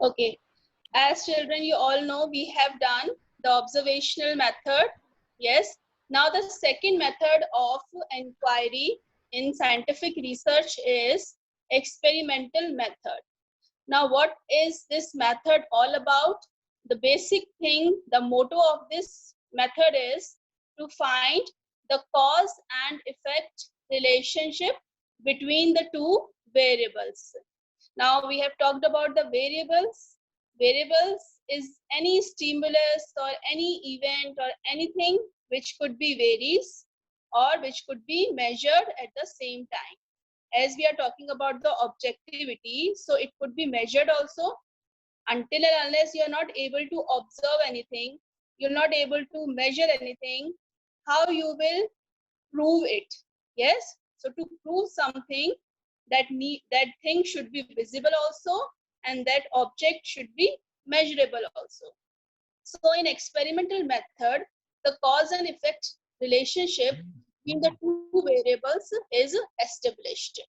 Okay. As children, you all know we have done the observational method. Yes. Now the second method of inquiry in scientific research is experimental method. Now, what is this method all about? The basic thing, the motto of this method is to find the cause and effect relationship between the two variables. Now, we have talked about the variables. Variables is any stimulus or any event or anything which could be varies or which could be measured at the same time. As we are talking about the objectivity, so it could be measured also. Until and unless you are not able to observe anything, you're not able to measure anything, how you will prove it? Yes, so to prove something, that thing should be visible also, and that object should be measurable also. So in experimental method, the cause and effect relationship between the two variables is established.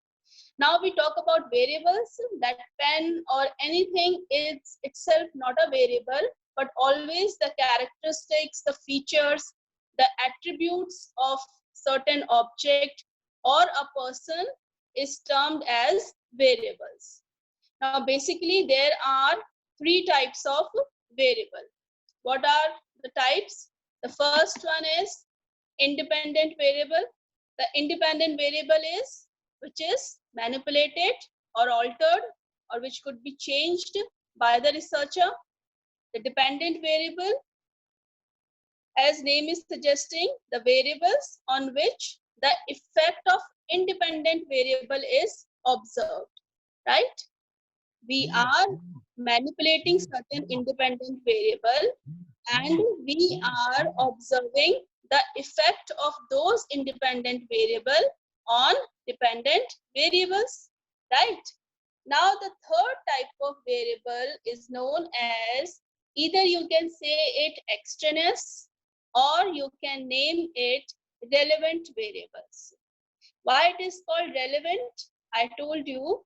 Now we talk about variables. That pen or anything is itself not a variable, but always the characteristics, the features, the attributes of certain object or a person is termed as variables. Now basically there are three types of variable. What are the types? The first one is independent variable. The independent variable is which is manipulated or altered or which could be changed by the researcher. The dependent variable, as name is suggesting, the variables on which the effect of independent variable is observed, right? We are manipulating certain independent variable and we are observing the effect of those independent variable on dependent variables, right? Now the third type of variable is known as, either you can say it extraneous or you can name it relevant variables. Why it is called relevant? I told you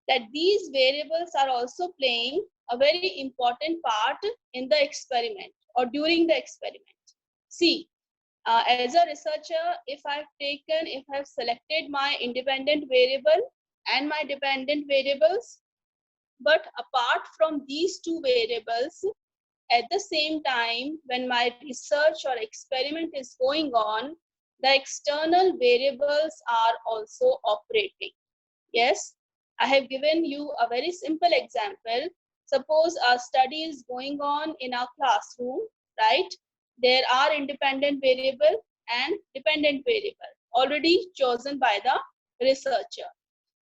that these variables are also playing a very important part in the experiment or during the experiment. See, as a researcher, if I've selected my independent variable and my dependent variables, but apart from these two variables, at the same time, when my research or experiment is going on, the external variables are also operating. Yes, I have given you a very simple example. Suppose a study is going on in our classroom, right? There are independent variable and dependent variable already chosen by the researcher.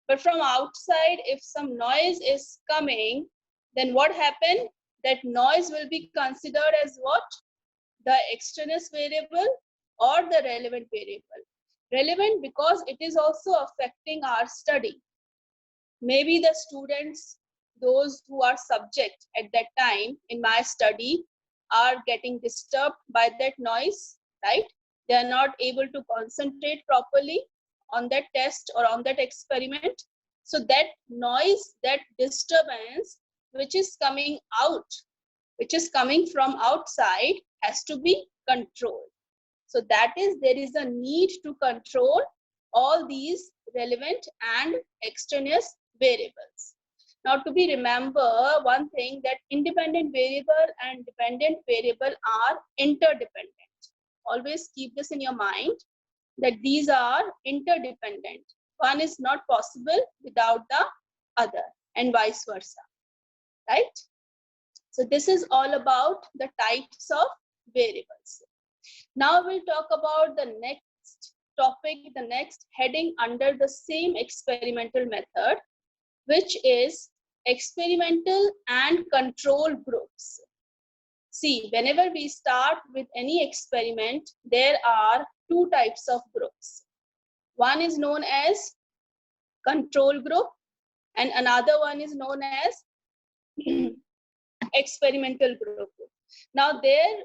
But from outside, if some noise is coming, then what happened? That noise will be considered as what? The extraneous variable or the relevant variable. Relevant because it is also affecting our study. Maybe the students, those who are subject at that time in my study, are getting disturbed by that noise, right? They are not able to concentrate properly on that test or on that experiment. So that noise, that disturbance which is coming out, which is coming from outside, has to be controlled. So that is, there is a need to control all these relevant and extraneous variables. Now to be remember one thing, that independent variable and dependent variable are interdependent. Always keep this in your mind that these are interdependent. One is not possible without the other and vice versa, right? So this is all about the types of variables. Now we'll talk about the next topic, the next heading under the same experimental method, which is experimental and control groups. See, whenever we start with any experiment, there are two types of groups. One is known as control group and another one is known as experimental group. Now there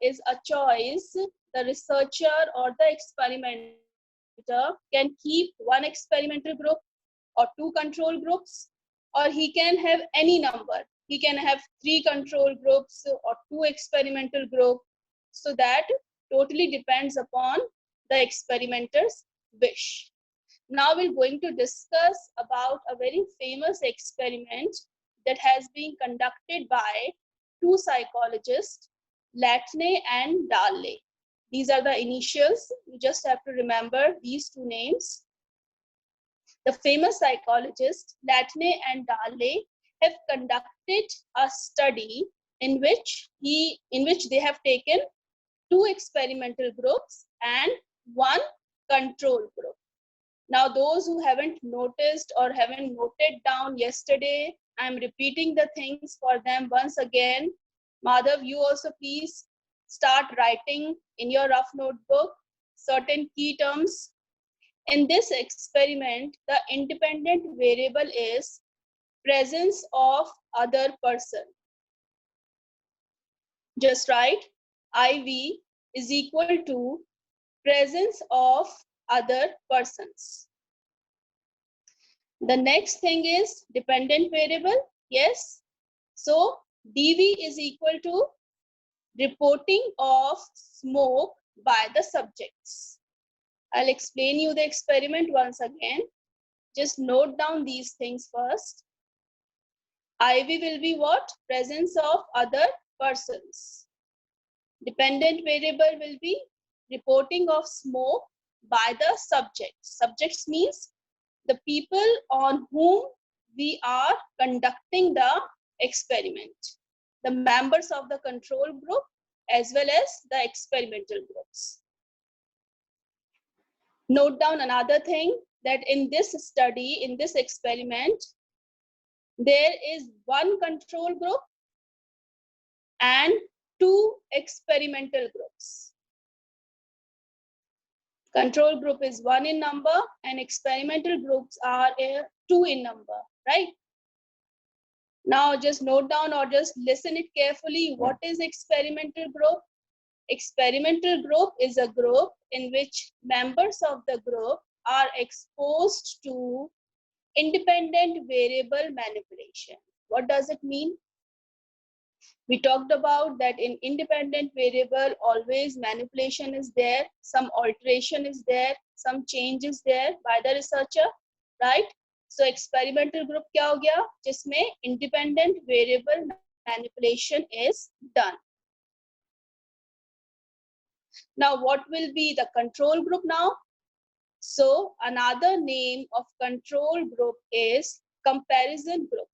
is a choice. The researcher or the experimenter can keep one experimental group or two control groups, or he can have any number. He can have 3 control groups or 2 experimental groups. So that totally depends upon the experimenter's wish. Now we're going to discuss about a very famous experiment that has been conducted by 2 psychologists, Latney and Darley. These are the initials. You just have to remember these 2 names. The famous psychologists Latney and Darley have conducted a study in which they have taken 2 experimental groups and 1 control group. Now, those who haven't noticed or haven't noted down yesterday, I'm repeating the things for them once again. Madhav, you also please start writing in your rough notebook certain key terms. In this experiment, the independent variable is presence of other person. Just write IV is equal to presence of other persons. The next thing is dependent variable. Yes. So DV is equal to reporting of smoke by the subjects. I'll explain you the experiment once again. Just note down these things first. IV will be what? Presence of other persons. Dependent variable will be reporting of smoke by the subjects. Subjects means the people on whom we are conducting the experiment. The members of the control group as well as the experimental groups. Note down another thing, that in this study, in this experiment, there is 1 control group and 2 experimental groups. Control group is 1 in number and experimental groups are 2 in number, right? Now just note down or just listen it carefully. What is experimental group? Experimental group is a group in which members of the group are exposed to independent variable manipulation. What does it mean? We talked about that in independent variable, always manipulation is there, some alteration is there, some change is there by the researcher, right? So experimental group क्या हो गया? जिसमें independent variable manipulation is done. Now what will be the control group now? So another name of control group is comparison group.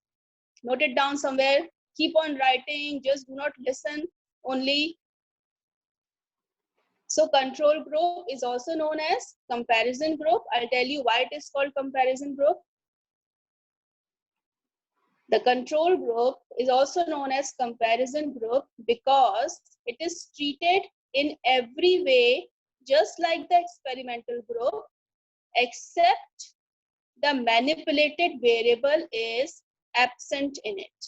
Note it down somewhere. Keep on writing, just do not listen only. So control group is also known as comparison group. I'll tell you why it is called comparison group. The control group is also known as comparison group because it is treated in every way just like the experimental group, except the manipulated variable is absent in it.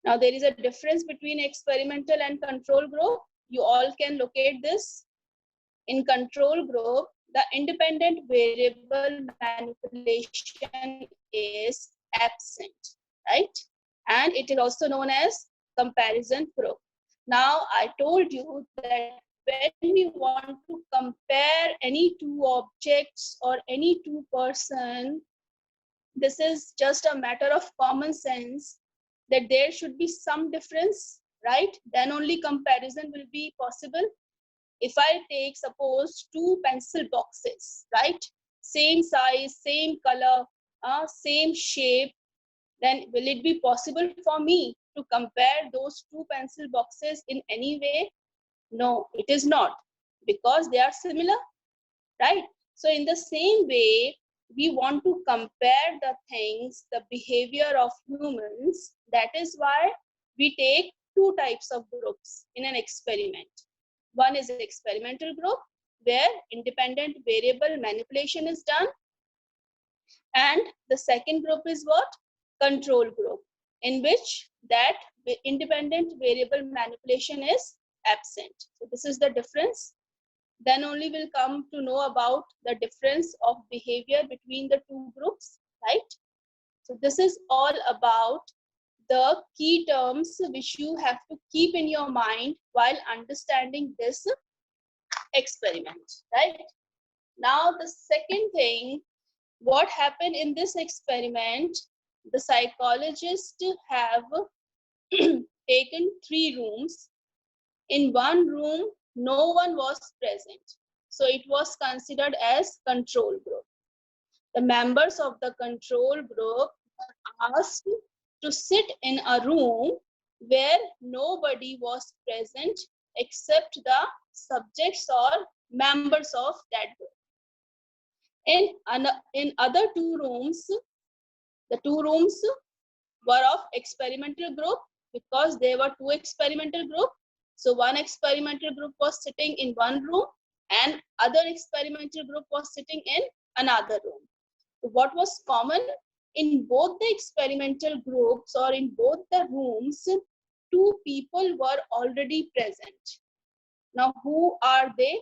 Now there is a difference between experimental and control group. You all can locate this. In control group, the independent variable manipulation is absent, right? And it is also known as comparison group. Now I told you that when we want to compare any 2 objects or any 2 person, this is just a matter of common sense that there should be some difference, right? Then only comparison will be possible. If I take, suppose, 2 pencil boxes, right? Same size, same color, same shape, then will it be possible for me to compare those 2 pencil boxes in any way? No, it is not, because they are similar, right? So in the same way, we want to compare the things, the behavior of humans. That is why we take 2 types of groups in an experiment. One is an experimental group where independent variable manipulation is done. And the second group is what? Control group, in which that independent variable manipulation is absent. So this is the difference. Then only we'll come to know about the difference of behavior between the 2 groups, right? So this is all about the key terms which you have to keep in your mind while understanding this experiment, right? Now the second thing, what happened in this experiment, the psychologists have taken 3 rooms. In one room, no one was present. So it was considered as control group. The members of the control group are asked to sit in a room where nobody was present except the subjects or members of that group. In other 2 rooms, the 2 rooms were of experimental group because there were 2 experimental group. So one experimental group was sitting in one room and other experimental group was sitting in another room. So what was common in both the experimental groups or in both the rooms, 2 people were already present. Now who are they?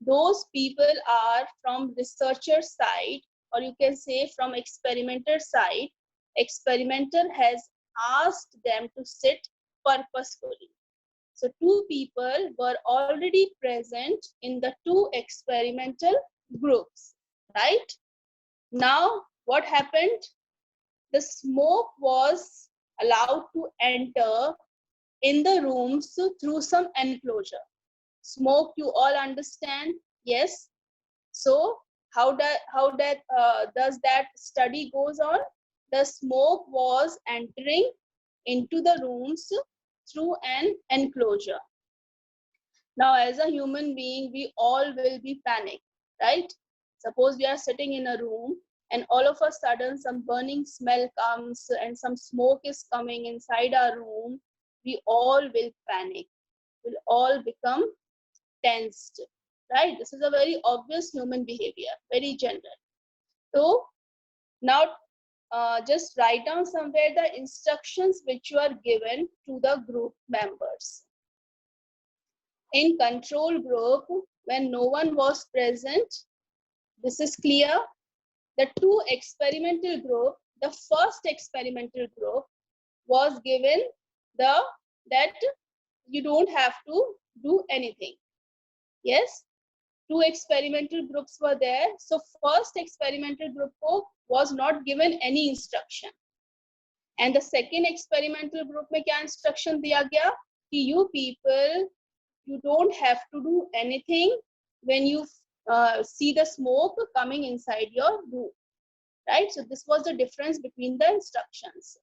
Those people are from researcher side, or you can say from experimenter side. Experimenter has asked them to sit purposefully. So 2 people were already present in the 2 experimental groups, right? Now what happened? The smoke was allowed to enter in the rooms through some enclosure. Smoke, you all understand? Yes. So how does that study goes on? The smoke was entering into the rooms through an enclosure. Now as a human being, we all will be panicked, right? Suppose we are sitting in a room and all of a sudden some burning smell comes and some smoke is coming inside our room. We all will panic. We'll all become tensed, right? This is a very obvious human behavior, very general. So now just write down somewhere the instructions which you are given to the group members. In control group, when no one was present, this is clear. The 2 experimental group, the first experimental group was given that you don't have to do anything. Yes, 2 experimental groups were there. So first experimental group was not given any instruction. And the second experimental group में क्या instruction दिया गया कि you people, you don't have to do anything when you see the smoke coming inside your room, right? So this was the difference between the instructions.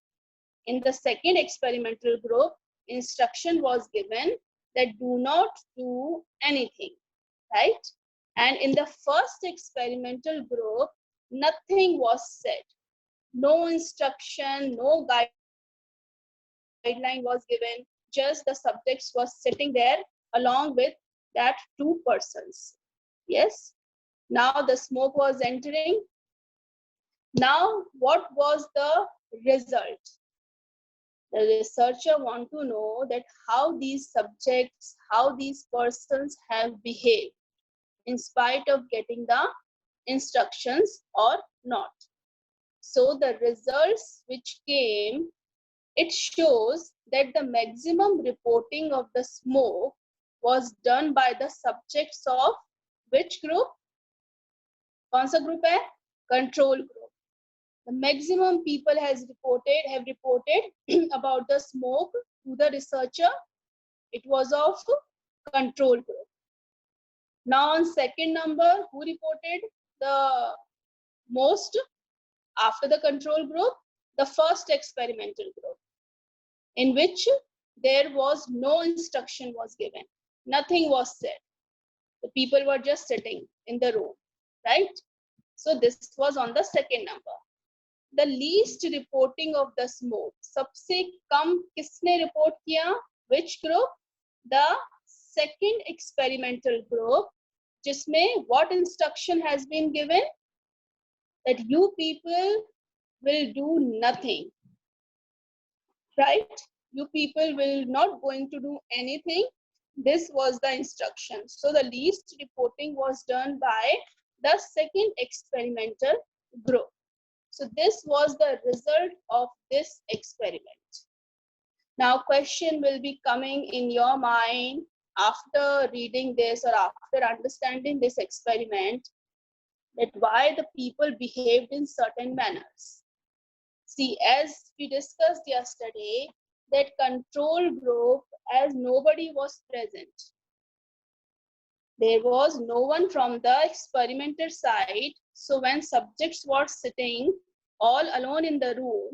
In the second experimental group, instruction was given that do not do anything, right? And in the first experimental group, nothing was said. No instruction, no guideline was given. Just the subjects was sitting there along with that 2 persons. Yes. Now the smoke was entering. Now what was the result? The researcher want to know that how these subjects, how these persons have behaved in spite of getting the instructions or not. So the results which came, it shows that the maximum reporting of the smoke was done by the subjects of which group? कौन सा group है? Control group. The maximum people have reported about the smoke to the researcher. It was of control group. Now on second number, who reported the most after the control group? The first experimental group, in which there was no instruction was given. Nothing was said. The people were just sitting in the room, right? So this was on the second number. The least reporting of the smoke. सबसे कम किसने report किया? Which group? The second experimental group, जिसमें what instruction has been given? That you people will do nothing, right? You people will not going to do anything. This was the instruction. So the least reporting was done by the second experimental group. So this was the result of this experiment. Now question will be coming in your mind after reading this or after understanding this experiment, that why the people behaved in certain manners. See, as we discussed yesterday, that control group, as nobody was present, there was no one from the experimenter side. So when subjects were sitting all alone in the room,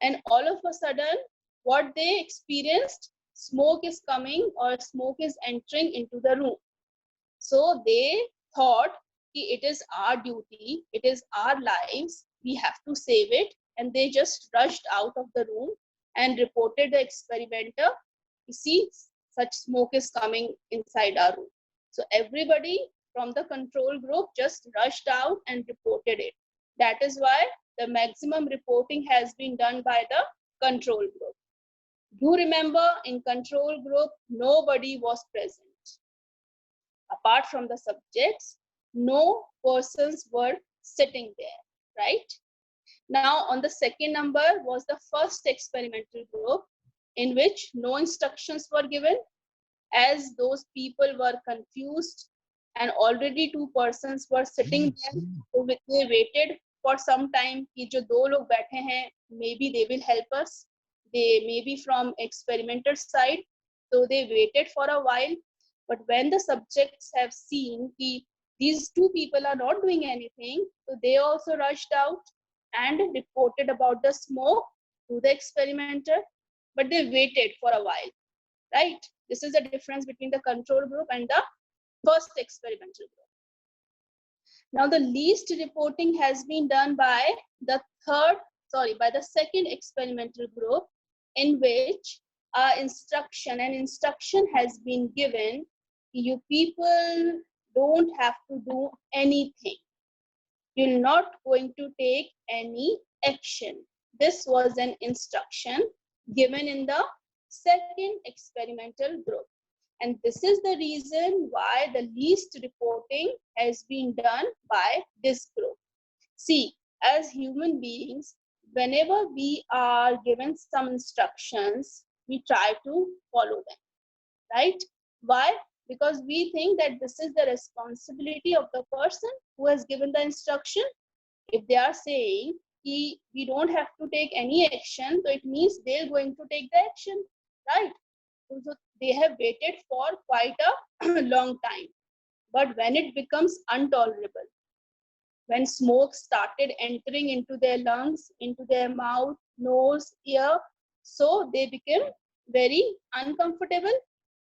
and all of a sudden, what they experienced, smoke is coming or smoke is entering into the room. So they thought it is our duty, it is our lives, we have to save it, and they just rushed out of the room and reported the experimenter, you see, such smoke is coming inside our room. So everybody from the control group just rushed out and reported it. That is why the maximum reporting has been done by the control group. Do remember, in control group, nobody was present. Apart from the subjects, no persons were sitting there, right? Now, on the second number was the first experimental group, in which no instructions were given, as those people were confused and already two persons were sitting there. So they waited for some time कि जो दो लोग बैठे हैं, maybe they will help us. They may be from experimenter side, so they waited for a while. But when the subjects have seen that these two people are not doing anything, so they also rushed out and reported about the smoke to the experimenter. But they waited for a while, right? This is the difference between the control group and the first experimental group. Now the least reporting has been done by the second experimental group, in which an instruction has been given. You people don't have to do anything. You're not going to take any action. This was an instruction given in the second experimental group. And this is the reason why the least reporting has been done by this group. See, as human beings, whenever we are given some instructions, we try to follow them, right? Why? Because we think that this is the responsibility of the person who has given the instruction. If they are saying we don't have to take any action, so it means they're going to take the action, right? So they have waited for quite a long time. But when it becomes intolerable, when smoke started entering into their lungs, into their mouth, nose, ear, so they became very uncomfortable.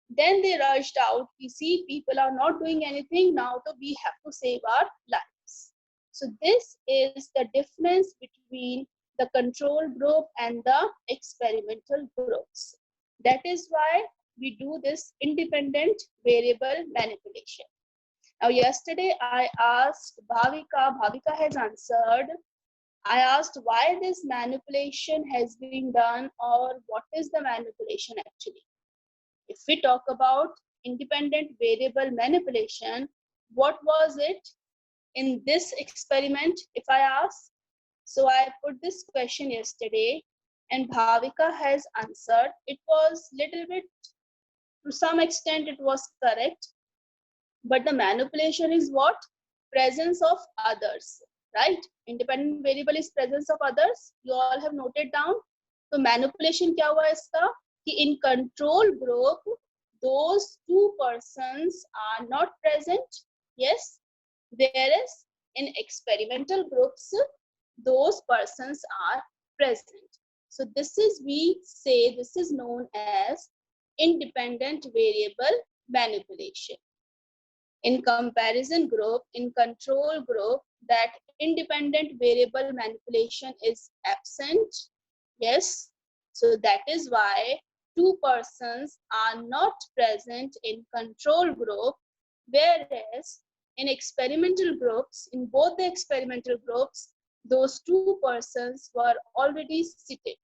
Then they rushed out. We see people are not doing anything now, so we have to save our lives. So this is the difference between the control group and the experimental groups. That is why we do this independent variable manipulation. Now, yesterday I asked Bhavika has answered. I asked why this manipulation has been done, or what is the manipulation actually. If we talk about independent variable manipulation, what was it in this experiment, if I ask? So I put this question yesterday and Bhavika has answered. It was little bit, to some extent it was correct, but the manipulation is what? Presence of others, right? Independent variable is presence of others. You all have noted down. So manipulation क्या हुआ इसका? कि in control group, those two persons are not present. Yes. Whereas in experimental groups, those persons are present. So this is, we say, this is known as independent variable manipulation. In comparison group, in control group, that independent variable manipulation is absent. Yes. So that is why two persons are not present in control group, whereas in experimental groups, in both the experimental groups, those two persons were already seated.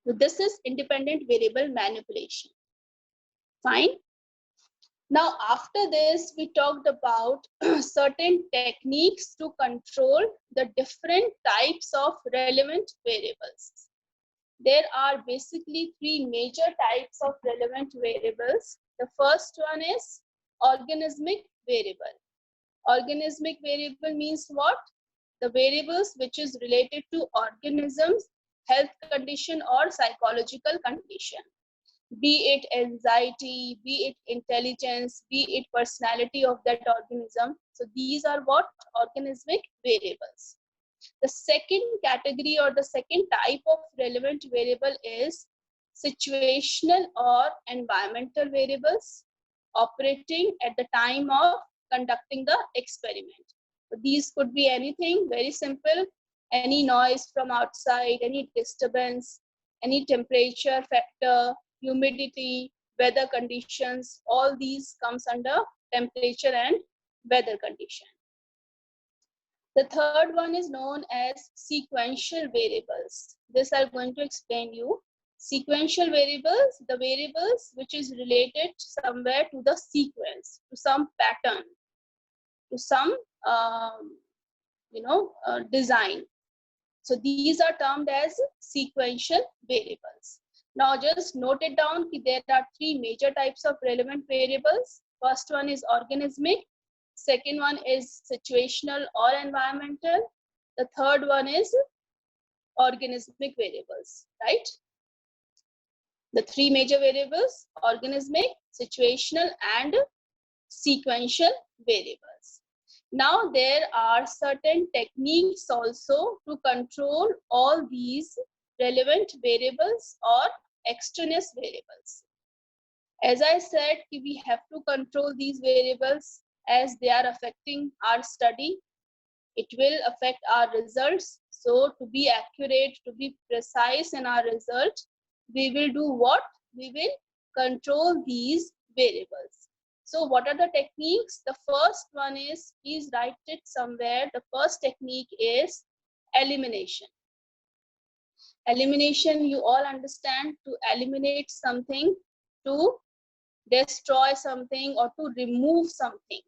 So this is independent variable manipulation. Fine. Now, after this, we talked about certain techniques to control the different types of relevant variables. There are basically three major types of relevant variables. The first one is organismic variable. Organismic variable means what? The variables which is related to organisms, health condition or psychological condition. Be it anxiety, be it intelligence, be it personality of that organism. So these are what? Organismic variables. The second category or the second type of relevant variable is situational or environmental variables operating at the time of conducting the experiment. So these could be anything very simple, any noise from outside, any disturbance, any temperature factor, humidity, weather conditions, all these comes under temperature and weather condition. The third one is known as sequential variables. This I'm going to explain you. Sequential variables, the variables which is related somewhere to the sequence, to some pattern, to some design. So these are termed as sequential variables. Now just note it down. There are three major types of relevant variables. First one is organismic. Second one is situational or environmental. The third one is organismic variables, right? The three major variables: organismic, situational, and sequential variables. Now there are certain techniques also to control all these relevant variables or extraneous variables. As I said, we have to control these variables as they are affecting our study. It will affect our results. So to be accurate, to be precise in our result, we will do what? We will control these variables. So what are the techniques? The first one is, please write it somewhere. The first technique is elimination. Elimination, you all understand, to eliminate something, to destroy something, or to remove something.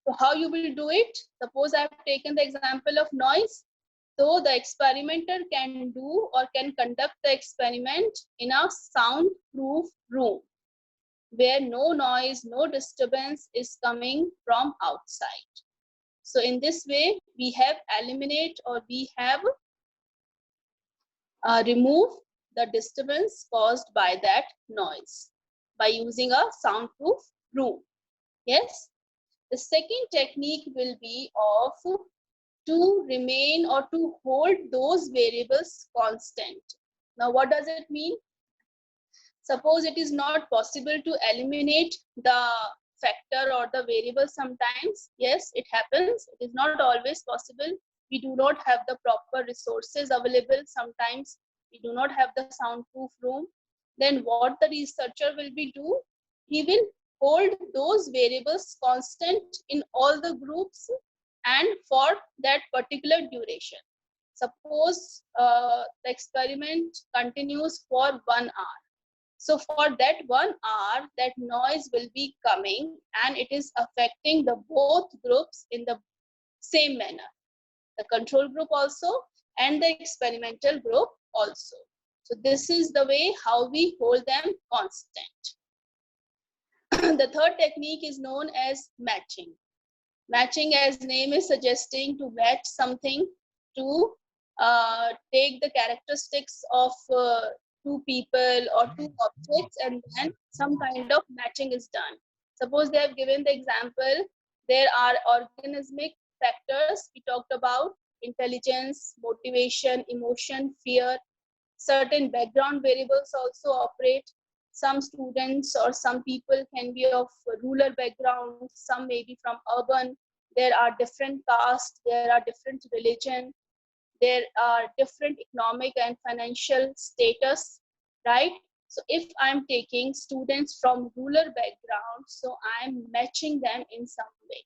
So how you will do it? Suppose I have taken the example of noise. So the experimenter can do or can conduct the experiment in a soundproof room where no noise, no disturbance is coming from outside. So in this way, we have eliminate or we have remove the disturbance caused by that noise by using a soundproof room. Yes. The second technique will be of to remain or to hold those variables constant. Now, what does it mean? Suppose it is not possible to eliminate the factor or the variable sometimes. Yes, it happens. It is not always possible. We do not have the proper resources available. Sometimes we do not have the soundproof room. Then what the researcher will be do? He will hold those variables constant in all the groups and for that particular duration. Suppose the experiment continues for 1 hour. So for that 1 hour, that noise will be coming and it is affecting the both groups in the same manner. The control group also and the experimental group also. So this is the way how we hold them constant. The third technique is known as matching. Matching, as name is suggesting, to match something, to take the characteristics of two people or two objects and then some kind of matching is done. Suppose they have given the example, there are organismic factors we talked about: intelligence, motivation, emotion, fear. Certain background variables also operate. Some students or some people can be of rural background, some may be from urban. There are different castes, there are different religion, there are different economic and financial status, right? So if I'm taking students from rural background, so I'm matching them in some way.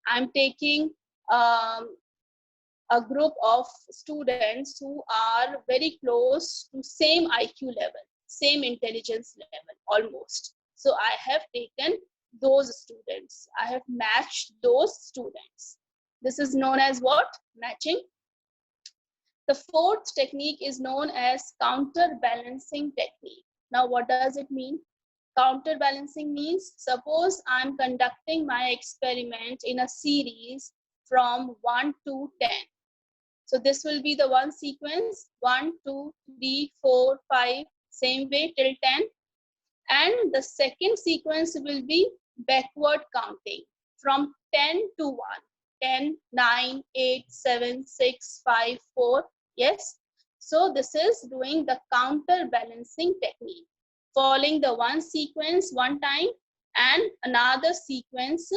I'm taking a group of students who are very close to same IQ level, same intelligence level almost. So I have taken those students. I have matched those students. This is known as what? Matching. The fourth technique is known as counterbalancing technique. Now, what does it mean? Counterbalancing means, suppose I'm conducting my experiment in a series from 1 to 10. So this will be the one sequence, 1, 2, 3, 4, 5, same way till 10. And the second sequence will be backward counting from 10 to 1. 10, 9, 8, 7, 6, 5, 4. Yes. So this is doing the counterbalancing technique, following the one sequence one time and another sequence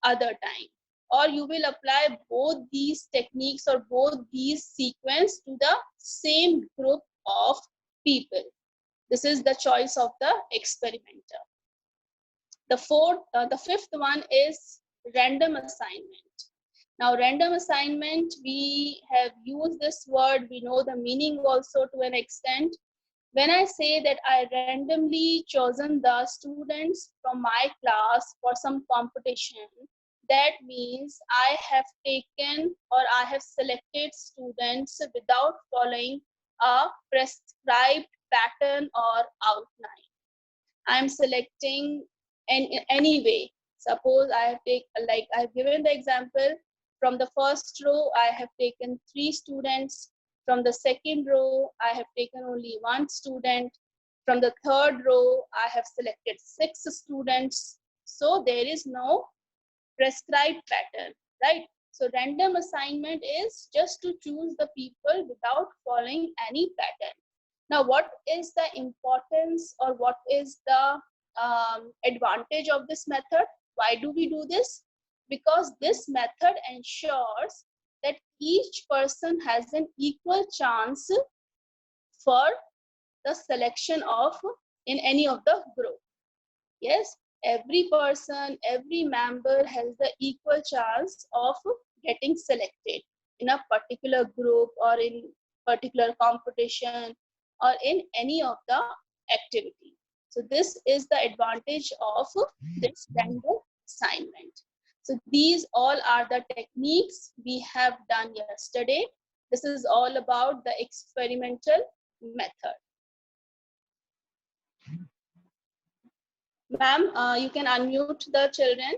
other time. Or you will apply both these techniques or both these sequence to the same group of people. This is the choice of the experimenter. The fifth one is random assignment. Now, random assignment, we have used this word, we know the meaning also to an extent. When I say that I randomly chosen the students from my class for some competition, that means I have taken or I have selected students without following a prescribed pattern or outline. I'm selecting in any way. Suppose I have given the example, from the first row I have taken 3 students, from the second row I have taken only 1 student, from the third row I have selected 6 students. So there is no prescribed pattern, right? So random assignment is just to choose the people without following any pattern. Now, what is the importance or what is the advantage of this method? Why do we do this? Because this method ensures that each person has an equal chance for the selection of in any of the group. Yes, every person, every member has the equal chance of getting selected in a particular group or in particular competition or in any of the activity. So this is the advantage of this random assignment. So these all are the techniques we have done yesterday. This is all about the experimental method. Ma'am, you can unmute the children.